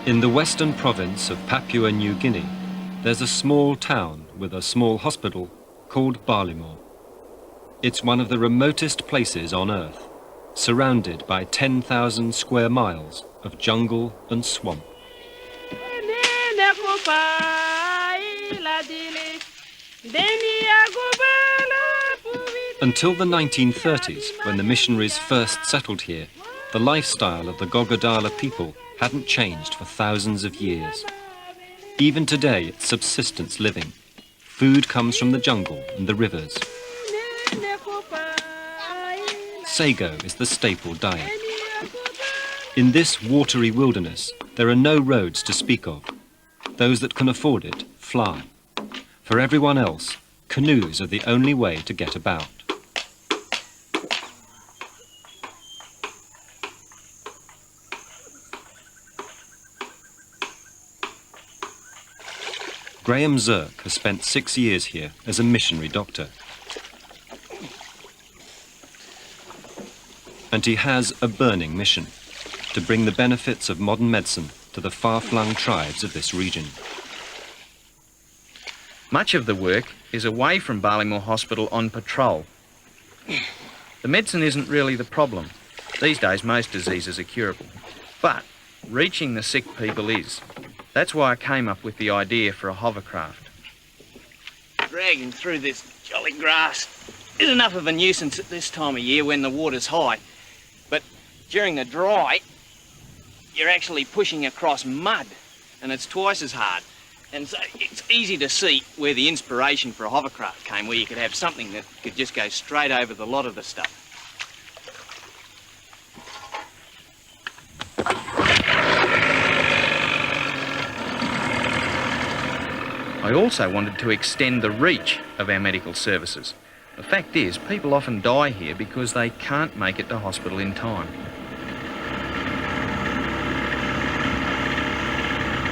In the western province of Papua New Guinea, there's a small town with a small hospital called Balimo. It's one of the remotest places on Earth, surrounded by 10,000 square miles of jungle and swamp. Until the 1930s, when the missionaries first settled here, the lifestyle of the Gogodala people hadn't changed for thousands of years. Even today, it's subsistence living. Food comes from the jungle and the rivers. Sago is the staple diet. In this watery wilderness, there are no roads to speak of. Those that can afford it fly. For everyone else, canoes are the only way to get about. Graham Zirk has spent 6 years here as a missionary doctor. And he has a burning mission, to bring the benefits of modern medicine to the far-flung tribes of this region. Much of the work is away from Balimo Hospital on patrol. The medicine isn't really the problem. These days most diseases are curable. But reaching the sick people is. That's why I came up with the idea for a hovercraft. Dragging through this jolly grass is enough of a nuisance at this time of year when the water's high. But during the dry, you're actually pushing across mud, and it's twice as hard. And so it's easy to see where the inspiration for a hovercraft came, where you could have something that could just go straight over the lot of the stuff. I also wanted to extend the reach of our medical services. The fact is, people often die here because they can't make it to hospital in time.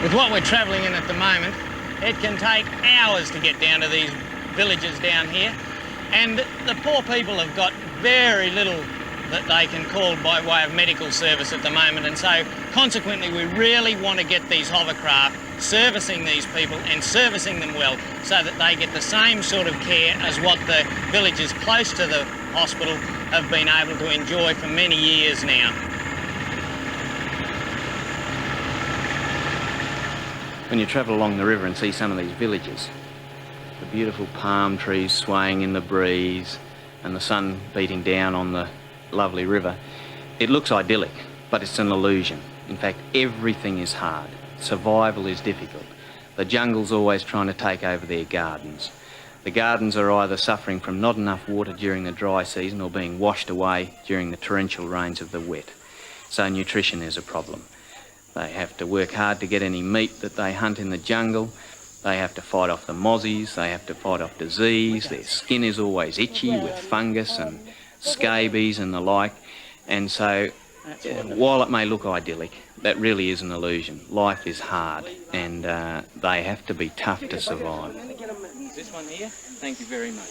With what we're travelling in at the moment, it can take hours to get down to these villages down here, and the poor people have got very little that they can call by way of medical service at the moment, and so consequently we really want to get these hovercraft servicing these people and servicing them well so that they get the same sort of care as what the villages close to the hospital have been able to enjoy for many years now. When you travel along the river and see some of these villages, the beautiful palm trees swaying in the breeze and the sun beating down on the lovely river, it looks idyllic, but it's an illusion. In fact, everything is hard. Survival is difficult. The jungle's always trying to take over their gardens. The gardens are either suffering from not enough water during the dry season or being washed away during the torrential rains of the wet. So nutrition is a problem. They have to work hard to get any meat that they hunt in the jungle. They have to fight off the mozzies. They have to fight off disease. Their skin is always itchy with fungus and scabies and the like. And so while it may look idyllic, that really is an illusion. Life is hard, and they have to be tough to survive. This one here, thank you very much.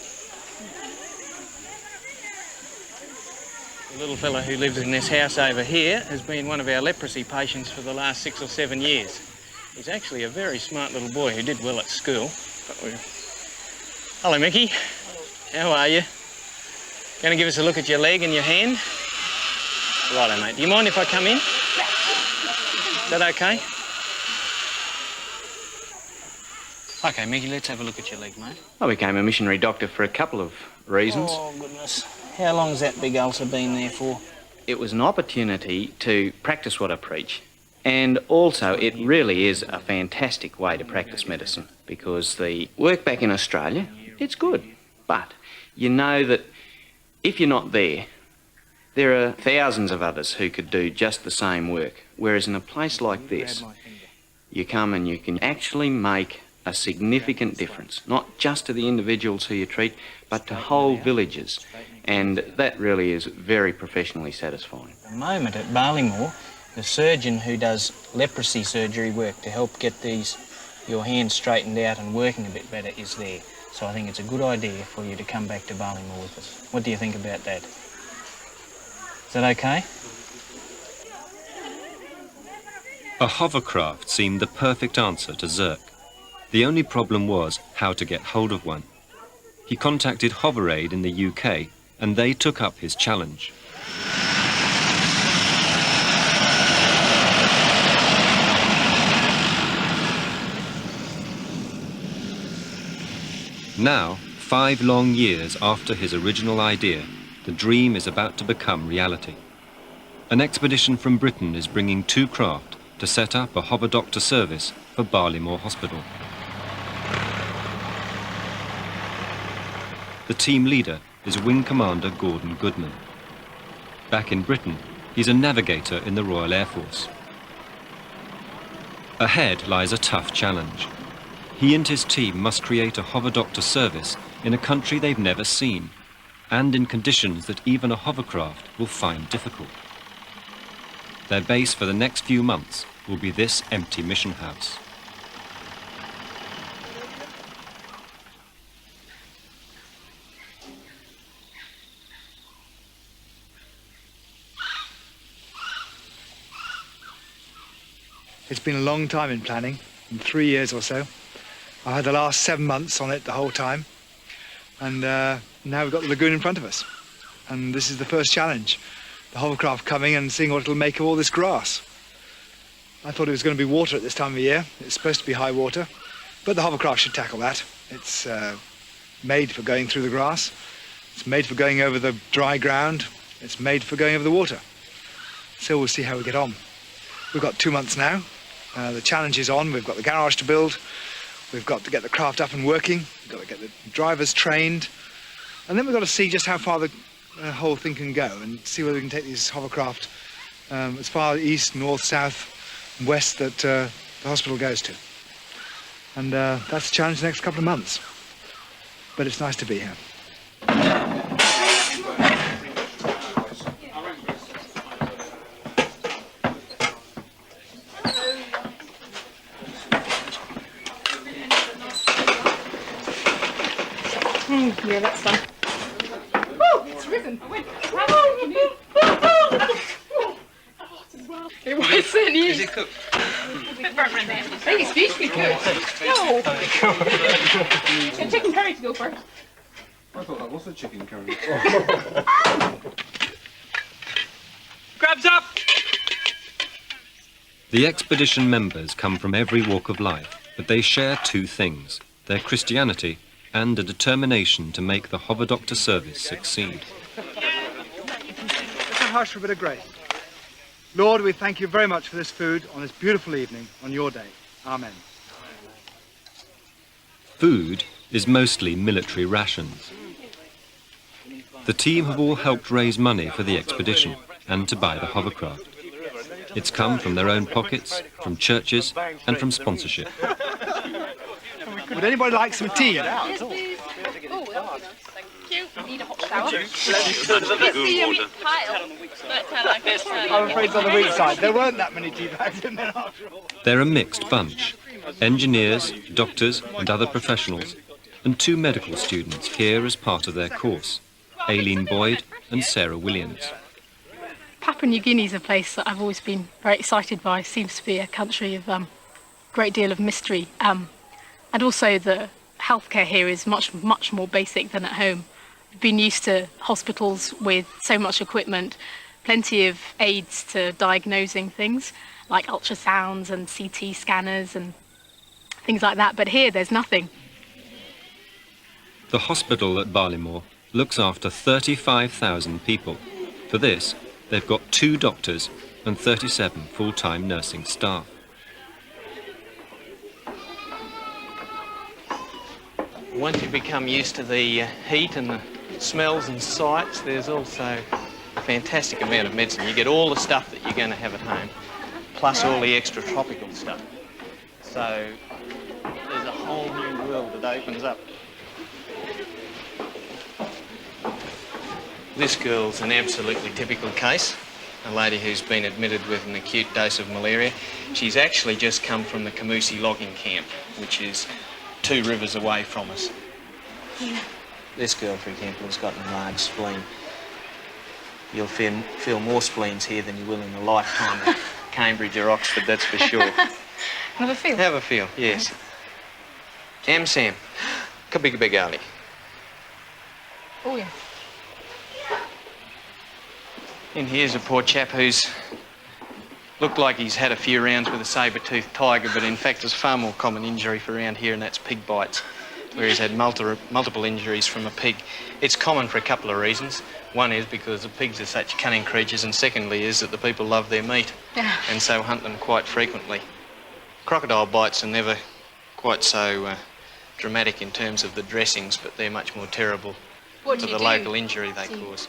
The little fella who lives in this house over here has been one of our leprosy patients for the last 6 or 7 years. He's actually a very smart little boy who did well at school. Hello, Mickey. How are you? Going to give us a look at your leg and your hand? Righto, mate. Do you mind if I come in? Is that okay? Okay, Mickey, let's have a look at your leg, mate. I became a missionary doctor for a couple of reasons. Oh, goodness. How long's that big ulcer been there for? It was an opportunity to practice what I preach, and also it really is a fantastic way to practice medicine, because the work back in Australia, it's good, but you know that if you're not there, there are thousands of others who could do just the same work, whereas in a place like this, you come and you can actually make a significant difference, not just to the individuals who you treat, but to whole villages, and that really is very professionally satisfying. At the moment at Balimo, the surgeon who does leprosy surgery work to help get your hands straightened out and working a bit better is there. So I think it's a good idea for you to come back to Balimo with us. What do you think about that? Is that okay? A hovercraft seemed the perfect answer to Zirk. The only problem was how to get hold of one. He contacted HoverAid in the UK, and they took up his challenge. Now, 5 long years after his original idea, the dream is about to become reality. An expedition from Britain is bringing 2 craft to set up a hover doctor service for Balimo Hospital. The team leader is Wing Commander Gordon Goodman. Back in Britain, he's a navigator in the Royal Air Force. Ahead lies a tough challenge. He and his team must create a hover doctor service in a country they've never seen, and in conditions that even a hovercraft will find difficult. Their base for the next few months will be this empty mission house. It's been a long time in planning, in 3 years or so. I had the last 7 months on it the whole time, and now we've got the lagoon in front of us. And this is the first challenge, the hovercraft coming and seeing what it'll make of all this grass. I thought it was going to be water at this time of year. It's supposed to be high water, but the hovercraft should tackle that. It's made for going through the grass. It's made for going over the dry ground. It's made for going over the water. So we'll see how we get on. We've got 2 months now. The challenge is on. We've got the garage to build. We've got to get the craft up and working. We've got to get the drivers trained. And then we've got to see just how far the whole thing can go and see whether we can take these hovercraft as far east, north, south, and west that the hospital goes to. And that's the challenge the next couple of months. But it's nice to be here. Yeah, that's done. Oh, it's risen. It was certainly is. Is it cooked? I think it's beautifully cooked. No. A chicken curry to go first. I thought that was a chicken curry. Grabs up! The expedition members come from every walk of life, but they share 2 things: their Christianity and a determination to make the hover doctor service succeed. Let's hush for a bit of grace. Lord, we thank you very much for this food on this beautiful evening on your day. Amen. Food is mostly military rations. The team have all helped raise money for the expedition and to buy the hovercraft. It's come from their own pockets, from churches, and from sponsorship. Would anybody like some tea? Yes, please. Oh, that would be nice. Thank you. I need a hot shower. It's the pile, but like this. I'm afraid it's on the weak side. There weren't that many tea bags in there after all. They're a mixed bunch: engineers, doctors, and other professionals, and 2 medical students here as part of their course, Aileen Boyd and Sarah Williams. Papua New Guinea is a place that I've always been very excited by. It seems to be a country of great deal of mystery. And also the healthcare here is much more basic than at home. I've been used to hospitals with so much equipment, plenty of aids to diagnosing things, like ultrasounds and CT scanners and things like that, but here there's nothing. The hospital at Balimo looks after 35,000 people. For this, they've got 2 doctors and 37 full-time nursing staff. Once you become used to the heat and the smells and sights, there's also a fantastic amount of medicine. You get all the stuff that you're going to have at home, plus all the extra tropical stuff. So there's a whole new world that opens up. This girl's an absolutely typical case, a lady who's been admitted with an acute dose of malaria. She's actually just come from the Kamusi logging camp, which is 2 rivers away from us. This girl, for example, has got an enlarged spleen. You'll feel more spleens here than you will in a lifetime Cambridge or Oxford, that's for sure. Have a feel. Have a feel, yes. MCM, Kabigabigali. Oh, yeah. And here's a poor chap who's looked like he's had a few rounds with a saber-toothed tiger, but in fact it's a far more common injury for around here, and that's pig bites, where he's had multiple injuries from a pig. It's common for a couple of reasons. One is because the pigs are such cunning creatures, and secondly is that the people love their meat and so hunt them quite frequently. Crocodile bites are never quite so dramatic in terms of the dressings, but they're much more terrible for the local injury they cause.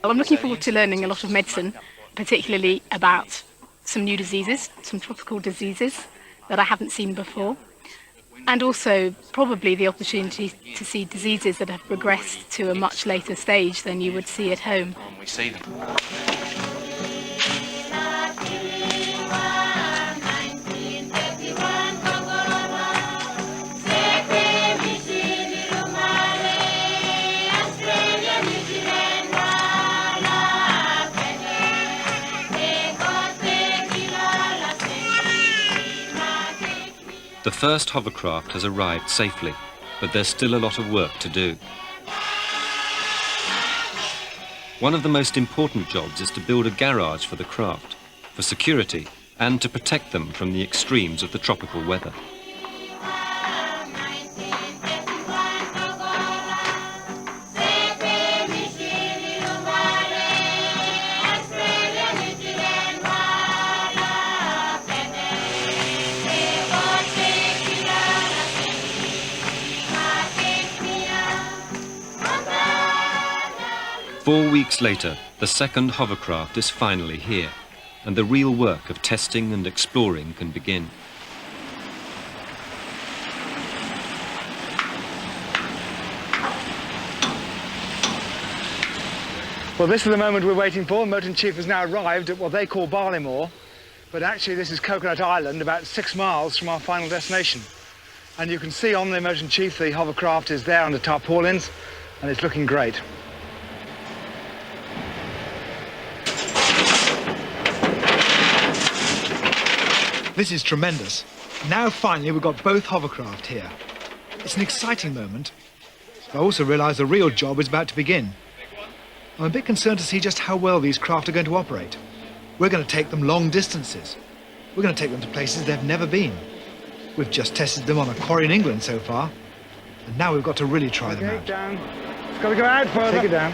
Well, I'm looking forward to learning a lot of medicine, particularly about some new diseases, some tropical diseases that I haven't seen before, and also probably the opportunity to see diseases that have progressed to a much later stage than you would see at home. We see them. The first hovercraft has arrived safely, but there's still a lot of work to do. One of the most important jobs is to build a garage for the craft, for security, and to protect them from the extremes of the tropical weather. Four weeks later, the second hovercraft is finally here, and the real work of testing and exploring can begin. Well, this is the moment we're waiting for. The Motor in Chief has now arrived at what they call Balimo, but actually this is Coconut Island, about 6 miles from our final destination. And you can see on the Motor in Chief the hovercraft is there under tarpaulins, and it's looking great. This is tremendous. Now finally we've got both hovercraft here. It's an exciting moment, but I also realise the real job is about to begin. I'm a bit concerned to see just how well these craft are going to operate. We're going to take them long distances. We're going to take them to places they've never been. We've just tested them on a quarry in England so far, and now we've got to really try them out. Down. It's got to go out further. Take it down.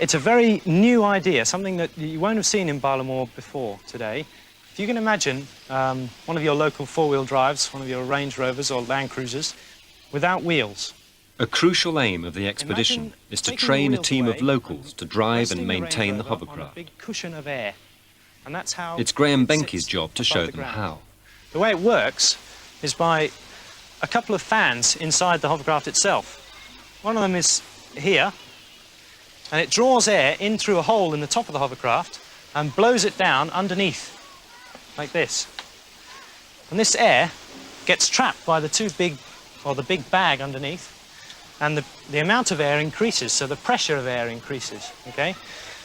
It's a very new idea, something that you won't have seen in Balimo before today. If you can imagine one of your local four-wheel drives, one of your Range Rovers or Land Cruisers, without wheels. A crucial aim of the expedition is to train a team of locals to drive and maintain the hovercraft. Big cushion of air. And that's how it's Graham Benke's job to show them how. The way it works is by a couple of fans inside the hovercraft itself. One of them is here, and it draws air in through a hole in the top of the hovercraft and blows it down underneath, like this. And this air gets trapped by the the big bag underneath, and the amount of air increases, so the pressure of air increases, okay?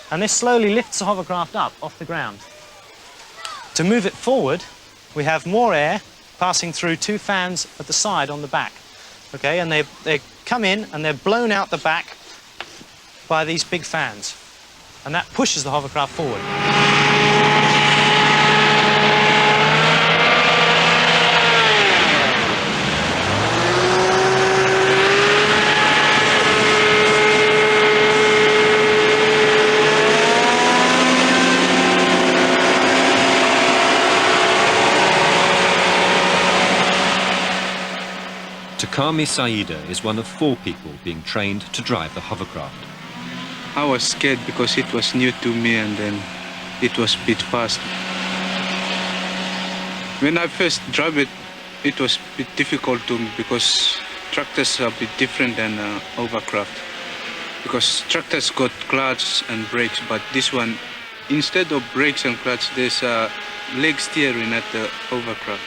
And this slowly lifts the hovercraft up off the ground. To move it forward, we have more air passing through 2 fans at the side on the back, okay? And they come in and they're blown out the back by these big fans, and that pushes the hovercraft forward. Takami Saida is one of 4 people being trained to drive the hovercraft. I was scared because it was new to me and then it was a bit fast. When I first drove it, it was a bit difficult to me because tractors are a bit different than hovercraft. Because tractors got clutch and brakes, but this one, instead of brakes and clutch, there's a leg steering at the hovercraft.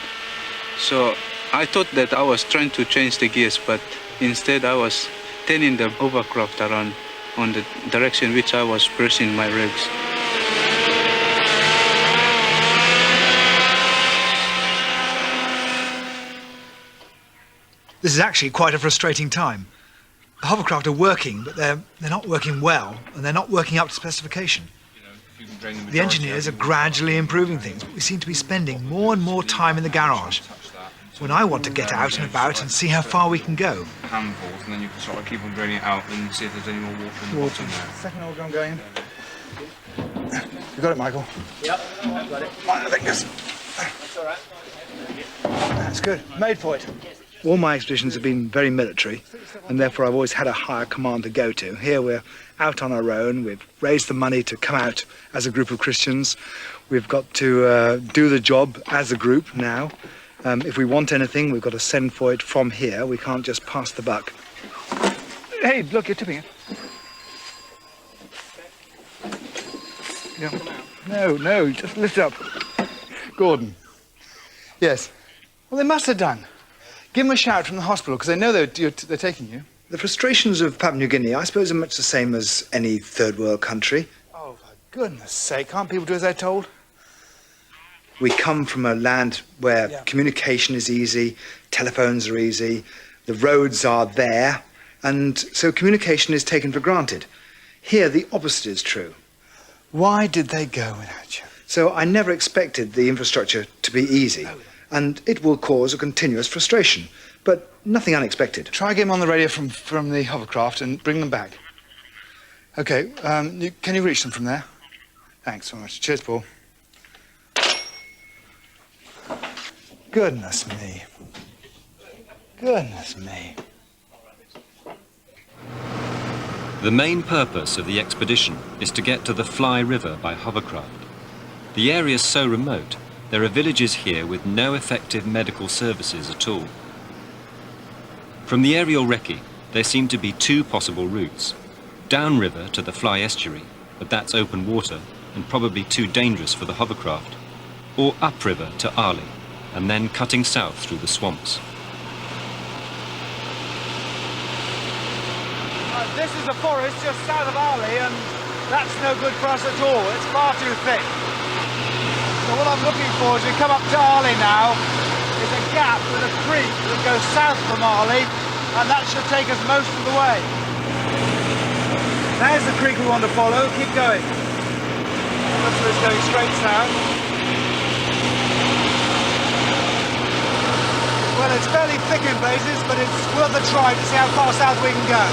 So I thought that I was trying to change the gears, but instead I was turning the hovercraft around on the direction which I was pressing my legs. This is actually quite a frustrating time. The hovercraft are working, but they're not working well, and they're not working up to specification. The engineers are gradually improving things, but we seem to be spending more and more time in the garage, when I want to get out and about and see how far we can go. Handfuls, and then you can sort of keep on draining it out and see if there's any more water in the bottom there. Second organ going in. You got it, Michael? Yep, I've got it. I think That's all right. that's good. Made for it. All my expeditions have been very military, and therefore I've always had a higher command to go to. Here we're out on our own. We've raised the money to come out as a group of Christians. We've got to do the job as a group now. If we want anything, we've got to send for it from here. We can't just pass the buck. Hey, look, you're tipping it. Yeah. No, just lift it up. Gordon. Yes. Well, they must have done. Give them a shout from the hospital, because they know they're taking you. The frustrations of Papua New Guinea, I suppose, are much the same as any third world country. Oh, for goodness sake, can't people do as they're told? We come from a land where communication is easy, telephones are easy, the roads are there, and so communication is taken for granted. Here, the opposite is true. Why did they go without you? So I never expected the infrastructure to be easy, and it will cause a continuous frustration, but nothing unexpected. Try getting them on the radio from the hovercraft and bring them back. Okay, can you reach them from there? Thanks so much. Cheers, Paul. Goodness me. Goodness me. The main purpose of the expedition is to get to the Fly River by hovercraft. The area is so remote, there are villages here with no effective medical services at all. From the aerial recce, there seem to be 2 possible routes. Downriver to the Fly estuary, but that's open water and probably too dangerous for the hovercraft, or upriver to Ali, and then cutting south through the swamps. This is a forest just south of Ali, and that's no good for us at all. It's far too thick. So what I'm looking for as we come up to Ali now is a gap with a creek that goes south from Ali, and that should take us most of the way. There's the creek we want to follow. Keep going. It looks like it's going straight south. Well, it's fairly thick in places, but it's worth a try to see how far south we can go.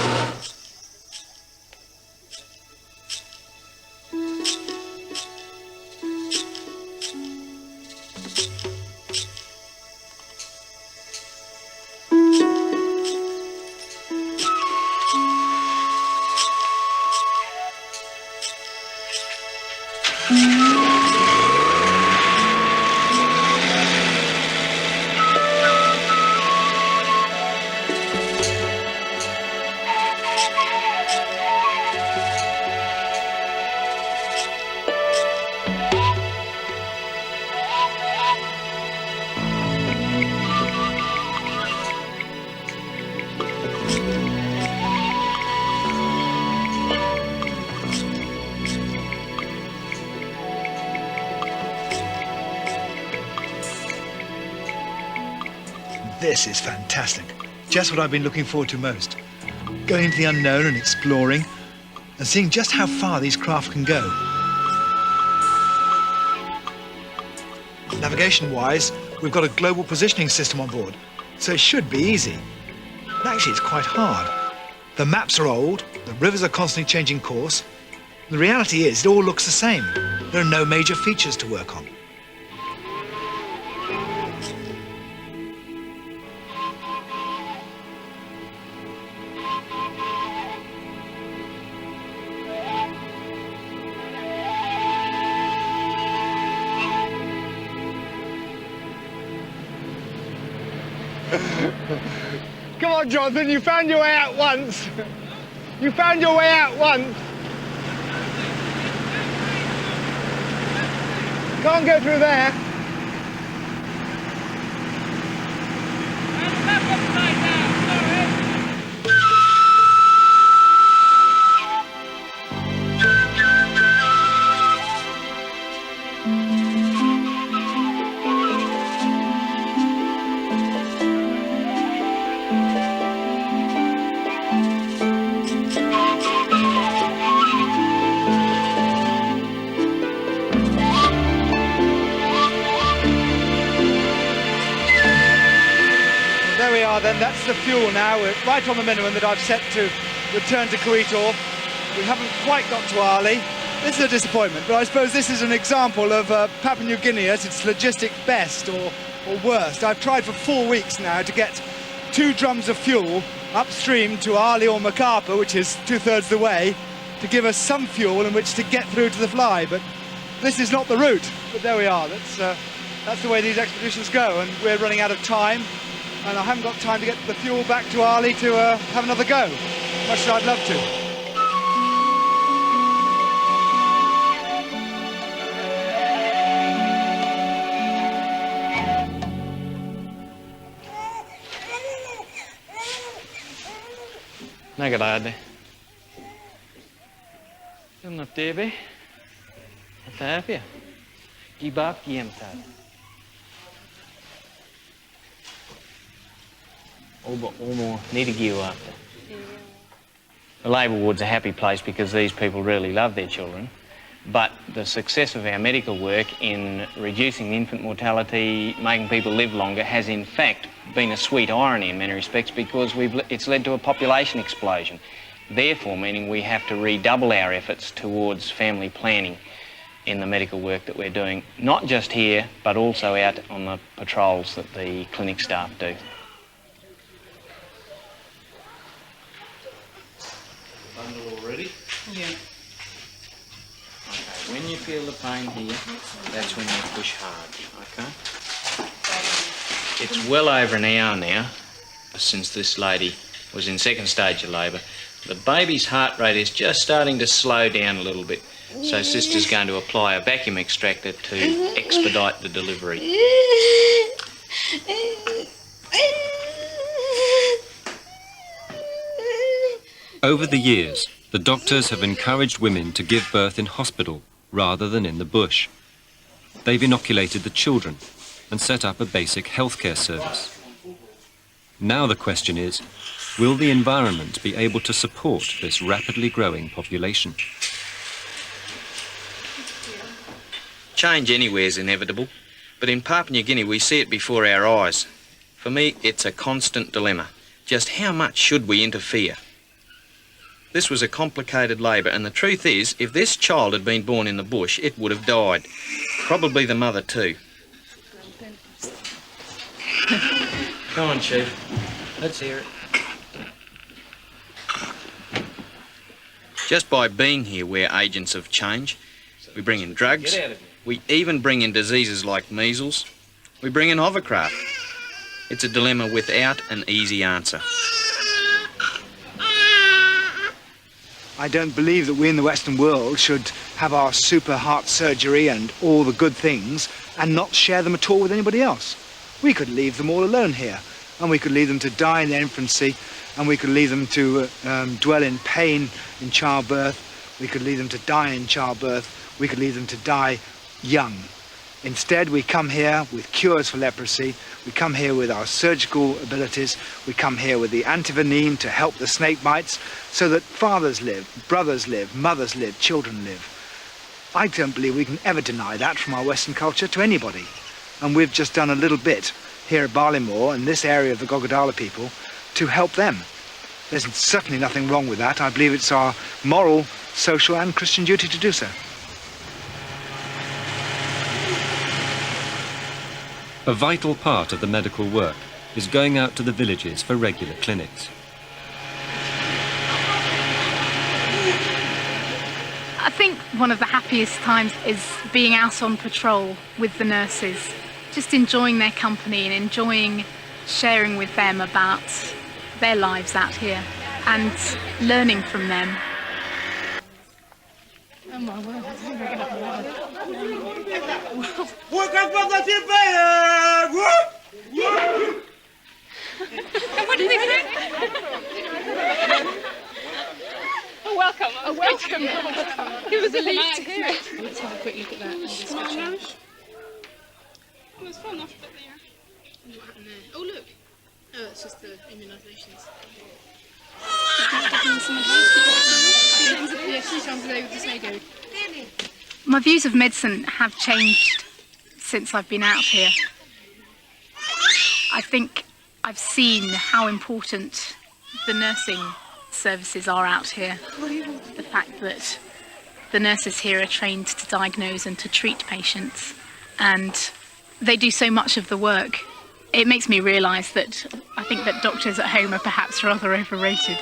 This is fantastic. Just what I've been looking forward to most. Going into the unknown and exploring and seeing just how far these craft can go. Navigation-wise, we've got a global positioning system on board, so it should be easy. But actually, it's quite hard. The maps are old, the rivers are constantly changing course. The reality is, it all looks the same. There are no major features to work on. Come on, Jonathan, you found your way out once. You found your way out once. Can't go through there. Then that's the fuel now. We're right on the minimum that I've set to return to Kuitor. We haven't quite got to Ali. This is a disappointment, but I suppose this is an example of Papua New Guinea at its logistic best or worst. I've tried for 4 weeks now to get 2 drums of fuel upstream to Ali or Macapa, which is 2/3 the way, to give us some fuel in which to get through to the fly, but this is not the route. But there we are. That's the way these expeditions go, and we're running out of time. And I haven't got time to get the fuel back to Ali to have another go, much as I'd love to. Nagalade. Yung na tebe. Atapia. Gibap giemtad. Almost need to give after. The labour ward's a happy place because these people really love their children, but the success of our medical work in reducing infant mortality, making people live longer, has in fact been a sweet irony in many respects because it's led to a population explosion. Therefore, meaning we have to redouble our efforts towards family planning in the medical work that we're doing, not just here, but also out on the patrols that the clinic staff do. Bundle all ready? Yeah. Okay, when you feel the pain here, that's when you push hard, okay? It's well over an hour now since this lady was in second stage of labour. The baby's heart rate is just starting to slow down a little bit, so Sister's going to apply a vacuum extractor to expedite the delivery. Over the years, the doctors have encouraged women to give birth in hospital rather than in the bush. They've inoculated the children and set up a basic healthcare service. Now the question is, will the environment be able to support this rapidly growing population? Change anywhere is inevitable, but in Papua New Guinea we see it before our eyes. For me, it's a constant dilemma. Just how much should we interfere? This was a complicated labour, and the truth is, if this child had been born in the bush, it would have died. Probably the mother too. Come on, Chief. Let's hear it. Just by being here, we're agents of change. We bring in drugs. We even bring in diseases like measles. We bring in hovercraft. It's a dilemma without an easy answer. I don't believe that we in the Western world should have our super heart surgery and all the good things and not share them at all with anybody else. We could leave them all alone here, and we could leave them to die in their infancy, and we could leave them to dwell in pain in childbirth. We could leave them to die in childbirth. We could leave them to die young. Instead, we come here with cures for leprosy, we come here with our surgical abilities, we come here with the antivenin to help the snake bites, so that fathers live, brothers live, mothers live, children live. I don't believe we can ever deny that from our Western culture to anybody. And we've just done a little bit here at Balimo and this area of the Gogodala people to help them. There's certainly nothing wrong with that. I believe it's our moral, social and Christian duty to do so. A vital part of the medical work is going out to the villages for regular clinics. I think one of the happiest times is being out on patrol with the nurses, just enjoying their company and enjoying sharing with them about their lives out here and learning from them. Oh my word, I think we're gonna have And what did they say? Oh, welcome. Oh, welcome. It was a lead to hear it. Let's have a quick look at that. It was fun after there. What happened there? Oh, look. Oh, it's just the immunisations. My views of medicine have changed since I've been out here. I think I've seen how important the nursing services are out here. The fact that the nurses here are trained to diagnose and to treat patients, and they do so much of the work. It makes me realise that I think that doctors at home are perhaps rather overrated.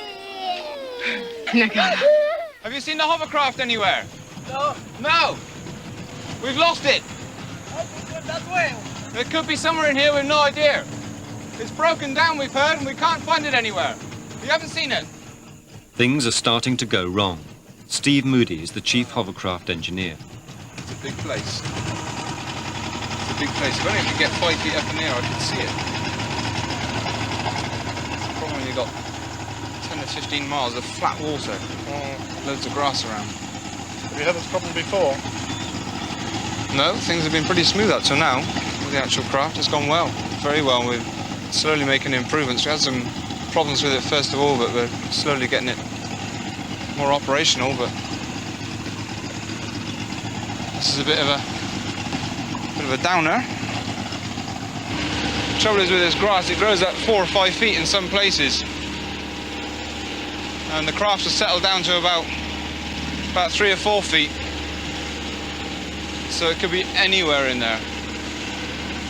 Have you seen the hovercraft anywhere? No. No! We've lost it! It could be somewhere in here, we've no idea. It's broken down, we've heard, and we can't find it anywhere. You haven't seen it? Things are starting to go wrong. Steve Moody is the chief hovercraft engineer. It's a big place. It's a big place. If only I could get 5 feet up in the air, I could see it. The problem when you've got 10 to 15 miles of flat water, loads of grass around. Have you had this problem before? No, things have been pretty smooth up till now. With the actual craft, it's gone well, very well. We're slowly making improvements. We had some problems with it first of all, but we're slowly getting it more operational. But this is a bit of a downer. The trouble is with this grass, it grows up 4 or 5 feet in some places, and the craft has settled down to about 3 or 4 feet. So it could be anywhere in there.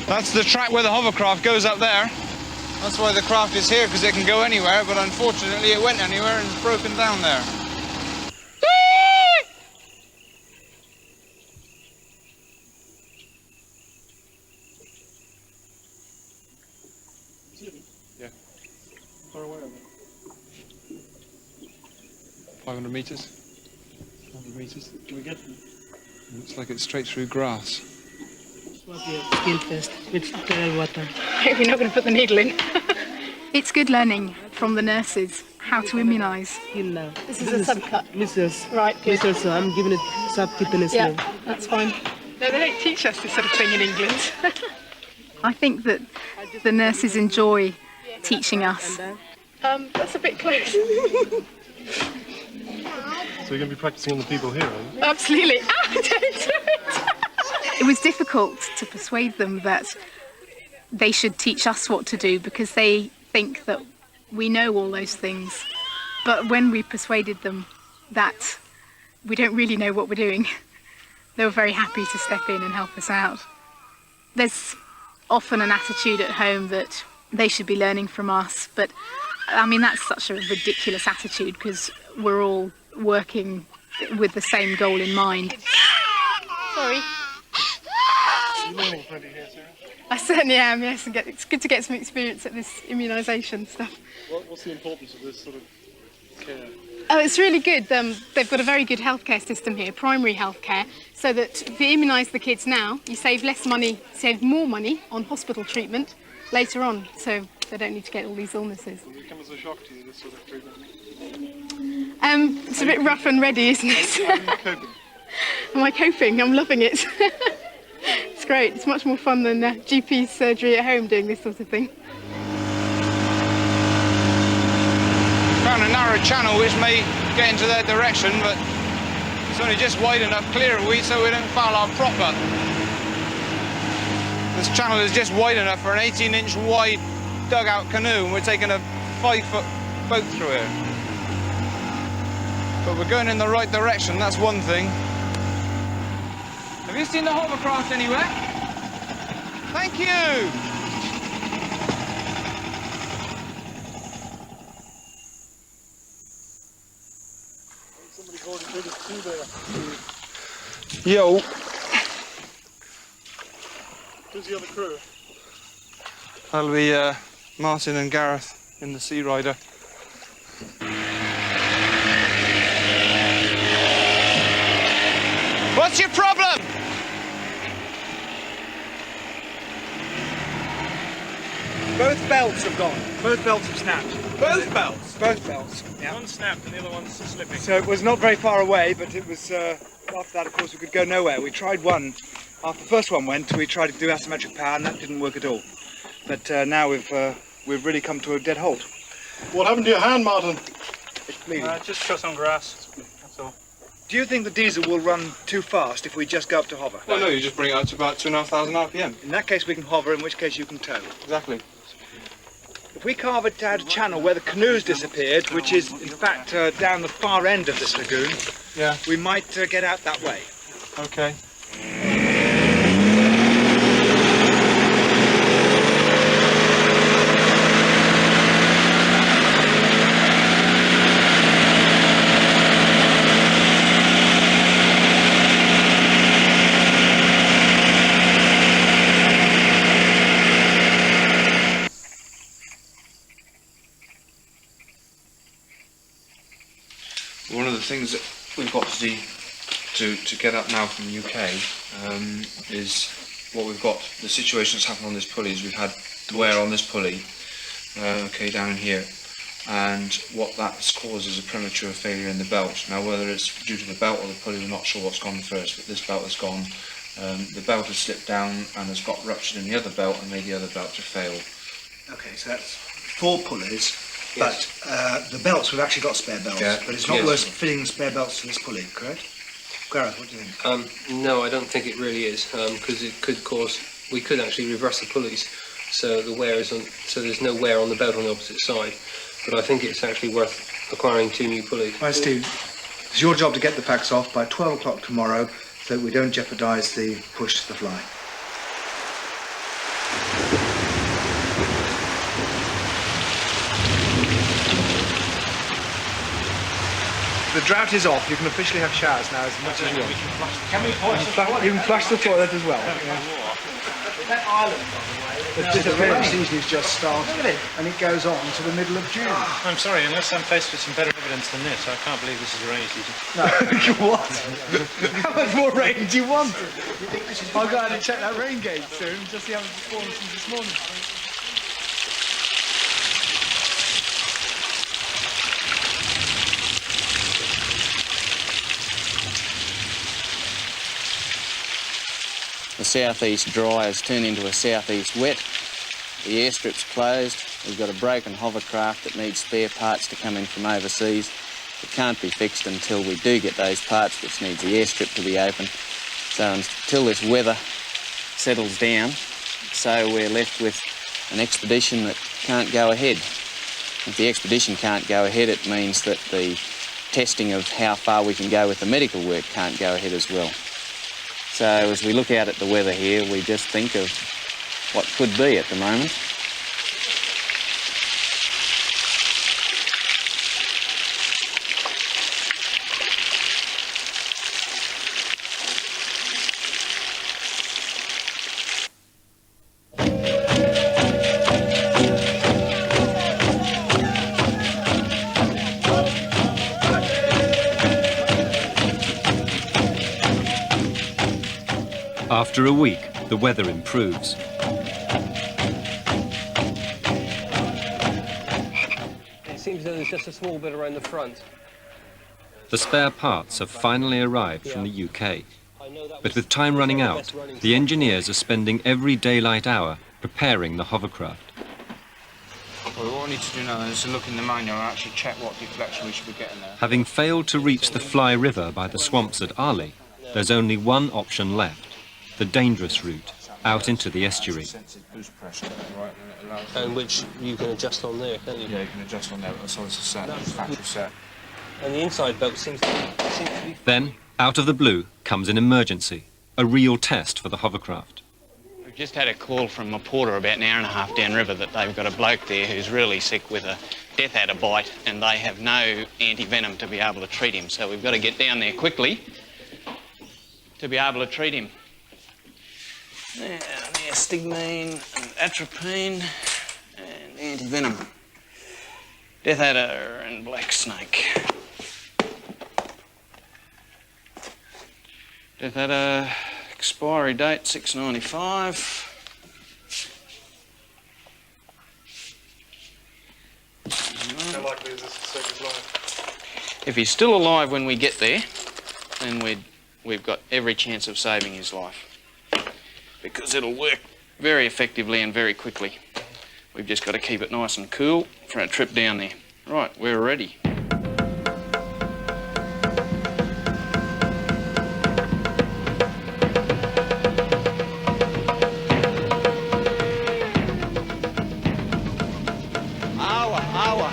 That's the track where the hovercraft goes up there. That's why the craft is here, because it can go anywhere, but unfortunately it went anywhere and it's broken down there. Yeah. Far away, 500 metres. 100 metres. Can we get them? Looks like it's straight through grass. Skin test with sterile water. We're not going to put the needle in. It's good learning from the nurses how to immunise. This is a subcut. Measles. Right, good. Measles, so I'm giving it subcutaneously. Yeah, that's fine. No, they don't teach us this sort of thing in England. I think that the nurses enjoy teaching us. That's a bit close. So you're going to be practicing on the people here, are you? Absolutely. Don't do it. It was difficult to persuade them that they should teach us what to do, because they think that we know all those things. But when we persuaded them that we don't really know what we're doing, they were very happy to step in and help us out. There's often an attitude at home that they should be learning from us, but I mean, that's such a ridiculous attitude, because we're all working with the same goal in mind. Sorry. You're learning plenty here, Sarah. I certainly am, yes, and it's good to get some experience at this immunisation stuff. What's the importance of this sort of care? Oh, it's really good. They've got a very good healthcare system here, primary healthcare, so that if you immunise the kids now, you save less money, save more money on hospital treatment later on, so they don't need to get all these illnesses. Does it come as a shock to you, this sort of treatment? It's a bit rough and ready, isn't it? How are you coping? Am I coping? I'm loving it. It's great. It's much more fun than GP surgery at home doing this sort of thing. Found a narrow channel which may get into their direction, but it's only just wide enough clear of weed so we don't foul our proper. This channel is just wide enough for an 18-inch wide dugout canoe, and we're taking a 5-foot boat through here. But we're going in the right direction, that's one thing. Have you seen the hovercraft anywhere? Thank you! Somebody's already big as two there. Yo. Who's the other crew? That'll be Martin and Gareth in the Sea Rider. What's your problem? Both belts have gone. Both belts have snapped. Both belts? Both belts, yeah. One snapped and the other one's slipping. So it was not very far away, but it was, after that, of course, we could go nowhere. We tried one. After the first one went, we tried to do asymmetric power, and that didn't work at all. But now we've really come to a dead halt. What happened to your hand, Martin? It's bleeding. Just shot some grass, that's all. Do you think the diesel will run too fast if we just go up to hover? No, you just bring it up to about 2,500 RPM. In that case, we can hover, in which case you can tow. Exactly. If we carve it out a channel where the canoes disappeared, which is, in fact, down the far end of this lagoon, yeah, we might get out that way. Okay. One of the things that we've got to do to get up now from the UK is what we've got, the situation that's happened on this pulley is we've had the wear on this pulley, okay, down in here, and what that's caused is a premature failure in the belt. Now whether it's due to the belt or the pulley, we're not sure what's gone first, but this belt has gone. The belt has slipped down and has got ruptured in the other belt and made the other belt to fail. Okay, so that's 4 pulleys. But the belts, we've actually got spare belts, yeah, but it's not worth fitting spare belts to this pulley, correct? Gareth, what do you think? No, I don't think it really is, because it could cause, we could actually reverse the pulleys, so the wear is on, so there's no wear on the belt on the opposite side. But I think it's actually worth acquiring 2 new pulleys. Right, Steve, it's your job to get the packs off by 12 o'clock tomorrow so that we don't jeopardise the push to the fly. The drought is off. You can officially have showers now as much as you want. Can we flush the toilet? You can flush the toilet as well. That island, by the way, the rainy season is just started, and it goes on to the middle of June. I'm sorry, unless I'm faced with some better evidence than this, I can't believe this is a rainy season. No. What? How much more rain do you want? I'll go out and check that rain gauge soon, just see how much it's fallen since this morning. The southeast dry has turned into a southeast wet. The airstrip's closed. We've got a broken hovercraft that needs spare parts to come in from overseas. It can't be fixed until we do get those parts, which needs the airstrip to be open. So until this weather settles down, so we're left with an expedition that can't go ahead. If the expedition can't go ahead, it means that the testing of how far we can go with the medical work can't go ahead as well. So as we look out at the weather here, we just think of what could be at the moment. After a week, the weather improves. It seems as though there's just a small bit around the front. The spare parts have finally arrived from the UK. But with time running out, the engineers are spending every daylight hour preparing the hovercraft. Well, what we need to do now is to look in the manual and actually check what deflection we should be getting there. Having failed to reach the Fly River by the swamps at Ali, there's only one option left, the dangerous route, out into the estuary. And which you can adjust on there, can't you? Yeah, you can adjust on there, but so it's a set, factory set. And the inside belt seems to be... Then, out of the blue, comes an emergency, a real test for the hovercraft. We've just had a call from a porter about an hour and a half downriver that they've got a bloke there who's really sick with a death adder bite and they have no anti-venom to be able to treat him. So we've got to get down there quickly to be able to treat him. There, stigmine and atropine and anti-venom. Death adder and black snake. Death adder, expiry date 695. How likely is this to save his life? If he's still alive when we get there, then we've got every chance of saving his life. Because it'll work very effectively and very quickly. We've just got to keep it nice and cool for our trip down there. Right, we're ready. Awa.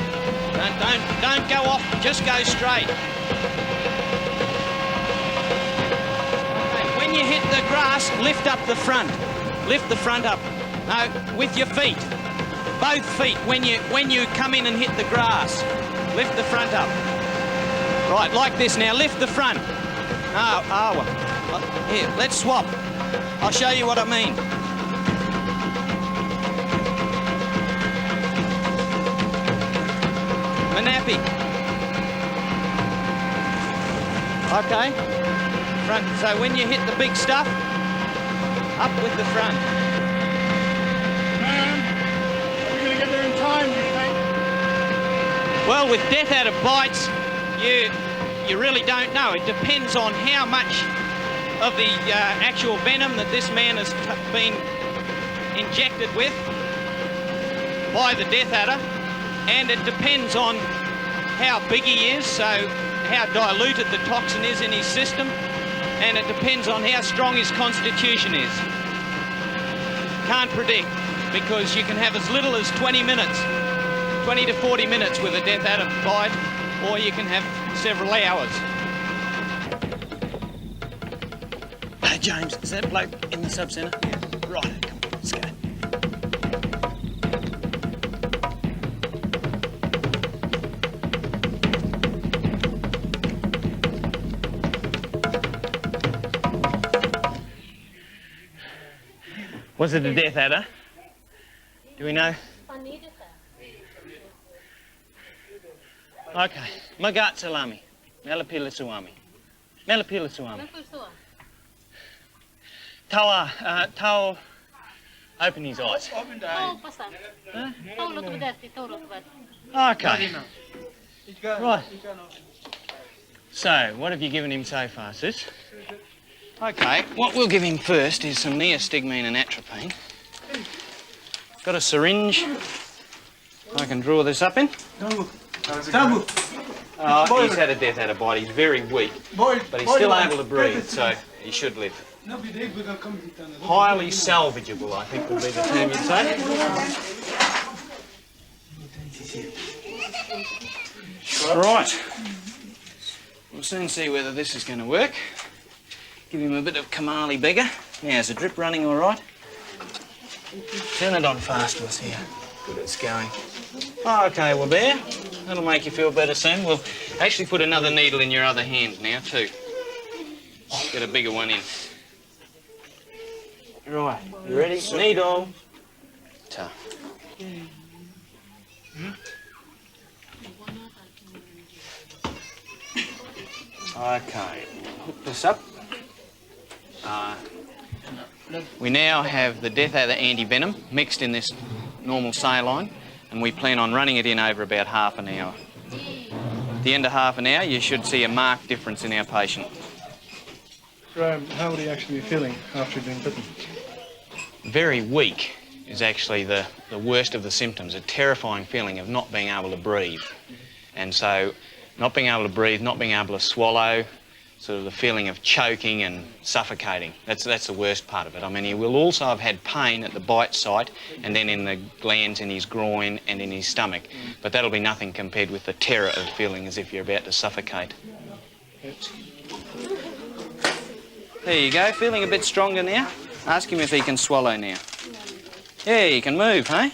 Don't go off, just go straight. When you hit the grass, lift up the front. Lift the front up. No, with your feet. Both feet when you come in and hit the grass. Lift the front up. Right, like this now. Lift the front. Awa. Here, let's swap. I'll show you what I mean. Manapi. Okay. Front. So when you hit the big stuff, up with the front. Man, are we going to get there in time, do you think? Well, with death adder bites, you really don't know. It depends on how much of the actual venom that this man has been injected with by the death adder, and it depends on how big he is, so how diluted the toxin is in his system, and it depends on how strong his constitution is. Can't predict, because you can have as little as 20 to 40 minutes with a death adder bite, or you can have several hours. James, is that bloke in the sub-centre? Yeah. Right, come on, let's go. Was it a death adder? Do we know? Okay. Magat salami. Melapila suami. Melapila suami. Tawa, open his eyes. Okay. Right. So, what have you given him so far, sis? Okay, what we'll give him first is some neostigmine and atropine. Got a syringe I can draw this up in. He's had a death adder bite. He's very weak, but he's still able to breathe, so he should live. Highly salvageable, I think would be the term you'd say. Right. We'll soon see whether this is going to work. Give him a bit of Kamali beggar. Now, is the drip running all right? Turn it on fast to us here. Good, it's going. Oh, OK, well, there. That'll make you feel better soon. We'll actually put another needle in your other hand now, too. Get a bigger one in. Right, you ready? Needle. Tough. OK, hook this up. We now have the death adder anti-venom mixed in this normal saline, and we plan on running it in over about half an hour. At the end of half an hour, you should see a marked difference in our patient. Graham, how would he actually be feeling after he'd been bitten? Very weak is actually the worst of the symptoms, a terrifying feeling of not being able to breathe. And so not being able to breathe, not being able to swallow, sort of the feeling of choking and suffocating. That's the worst part of it. I mean, he will also have had pain at the bite site and then in the glands in his groin and in his stomach. But that'll be nothing compared with the terror of feeling as if you're about to suffocate. There you go, feeling a bit stronger now. Ask him if he can swallow now. Yeah, you can move, hey?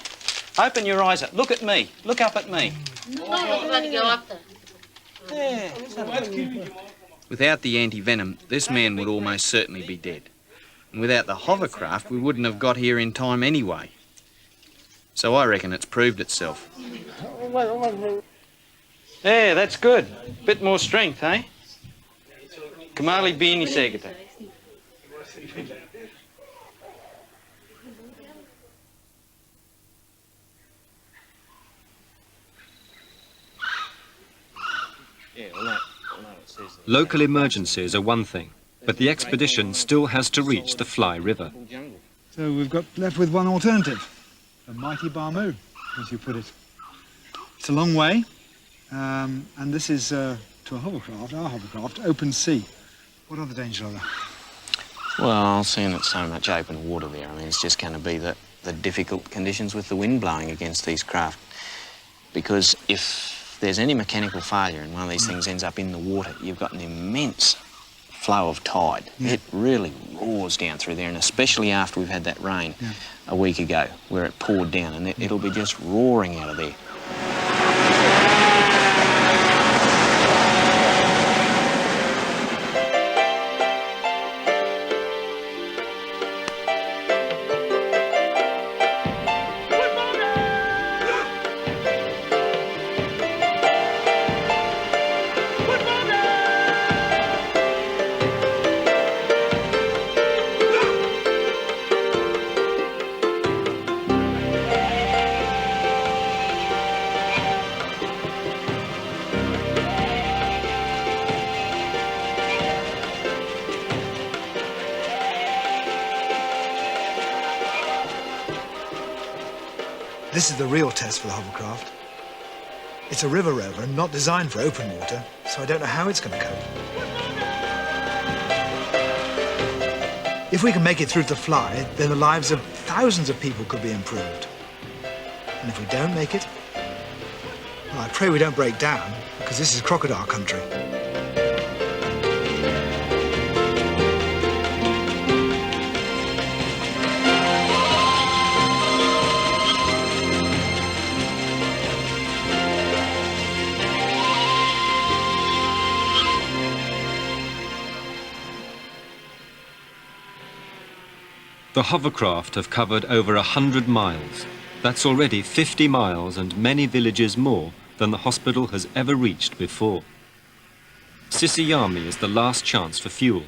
Open your eyes up. Look at me. Look up at me. Yeah. Without the anti-venom, this man would almost certainly be dead. And without the hovercraft, we wouldn't have got here in time anyway. So I reckon it's proved itself. Yeah, that's good. Bit more strength, eh? Kamali Bini Segata. Local emergencies are one thing, but the expedition still has to reach the Fly River. So we've got left with one alternative, the mighty Balimo, as you put it. It's a long way, and this is to a hovercraft, our hovercraft, open sea. What other dangers are there? Well, seeing it's so much open water there, I mean, it's just going to be the difficult conditions with the wind blowing against these craft. Because if there's any mechanical failure and one of these things ends up in the water, you've got an immense flow of tide. Yeah. It really roars down through there, and especially after we've had that rain a week ago where it poured down, and it'll be just roaring out of there. This is the real test for the hovercraft. It's a river rover and not designed for open water, so I don't know how it's going to cope. If we can make it through to the Fly, then the lives of thousands of people could be improved. And if we don't make it, well, I pray we don't break down, because this is crocodile country. The hovercraft have covered over 100 miles. That's already 50 miles and many villages more than the hospital has ever reached before. Sisiyami is the last chance for fuel.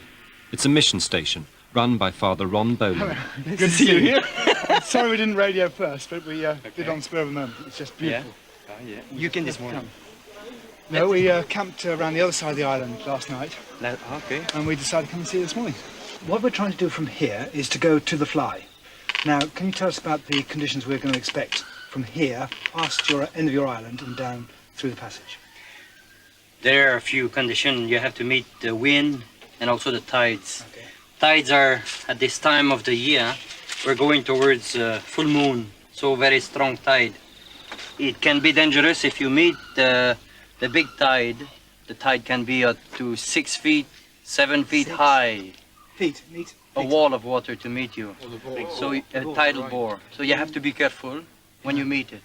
It's a mission station run by Father Ron Balimo. Good to see you here. Sorry we didn't radio first, but we did on the spur of the moment. It's just beautiful. Yeah. You came this morning? No, we camped around the other side of the island last night. Okay. And we decided to come and see you this morning. What we're trying to do from here is to go to the Fly. Now, can you tell us about the conditions we're going to expect from here, past your end of your island and down through the passage? There are a few conditions. You have to meet the wind and also the tides. Okay. Tides are, at this time of the year, we're going towards full moon, so very strong tide. It can be dangerous if you meet the big tide. The tide can be up to 6 feet, 7 feet high. Feet. A wall of water to meet you. So a tidal bore. So you have to be careful when you meet it.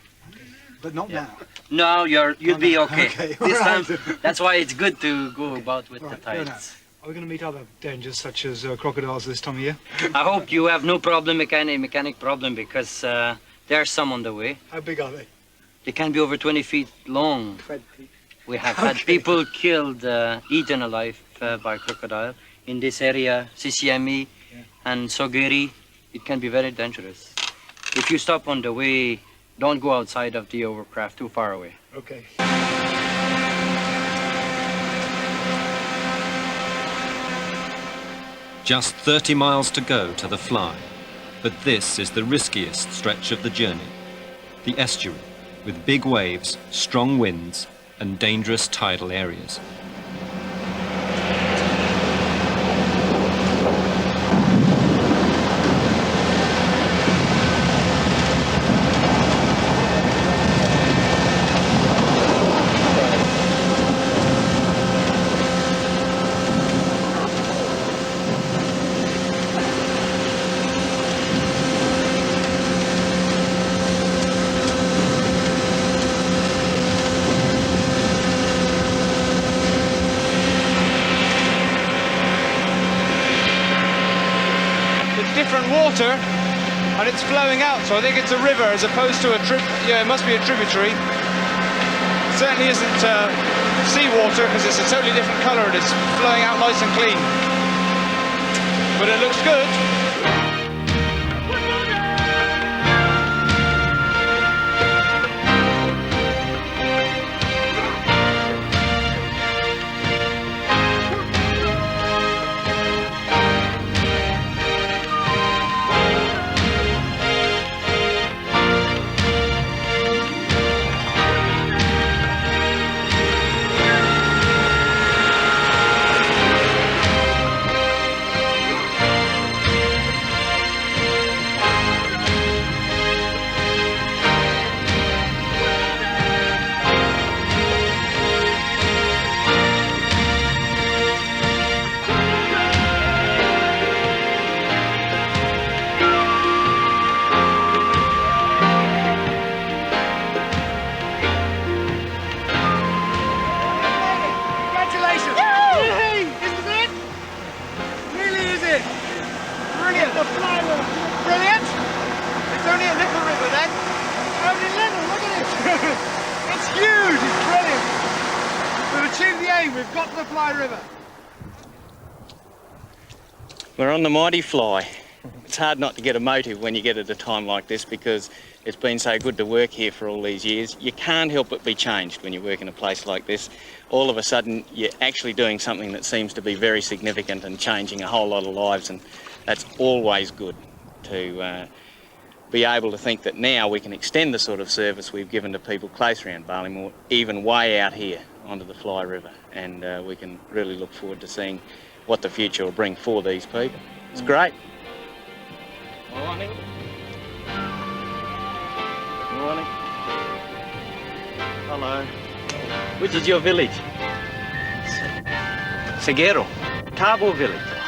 But not now. No, you'll be okay. Okay, This right. time, that's why it's good to go about with the fair tides. enough. Are we going to meet other dangers such as crocodiles this time of year? I hope you have no problem, mechanic problem, because there are some on the way. How big are they? They can be over 20 feet long. 20 feet. We have had people killed, eaten alive by crocodile in this area, Sisiami and Sogeri. It can be very dangerous. If you stop on the way, don't go outside of the hovercraft too far away. Okay. Just 30 miles to go to the Fly, but this is the riskiest stretch of the journey. The estuary, with big waves, strong winds, and dangerous tidal areas. Different water and it's flowing out, so I think it's a river as opposed to it must be a tributary. It certainly isn't seawater because it's a totally different colour and it's flowing out nice and clean, but it looks good. We're on the mighty Fly. It's hard not to get emotive when you get at a time like this because it's been so good to work here for all these years. You can't help but be changed when you work in a place like this. All of a sudden you're actually doing something that seems to be very significant and changing a whole lot of lives, and that's always good to be able to think that now we can extend the sort of service we've given to people close around Balimo even way out here onto the Fly River, and we can really look forward to seeing what the future will bring for these people. It's great. Morning. Morning. Hello. Which is your village? Seguero. Tabo village.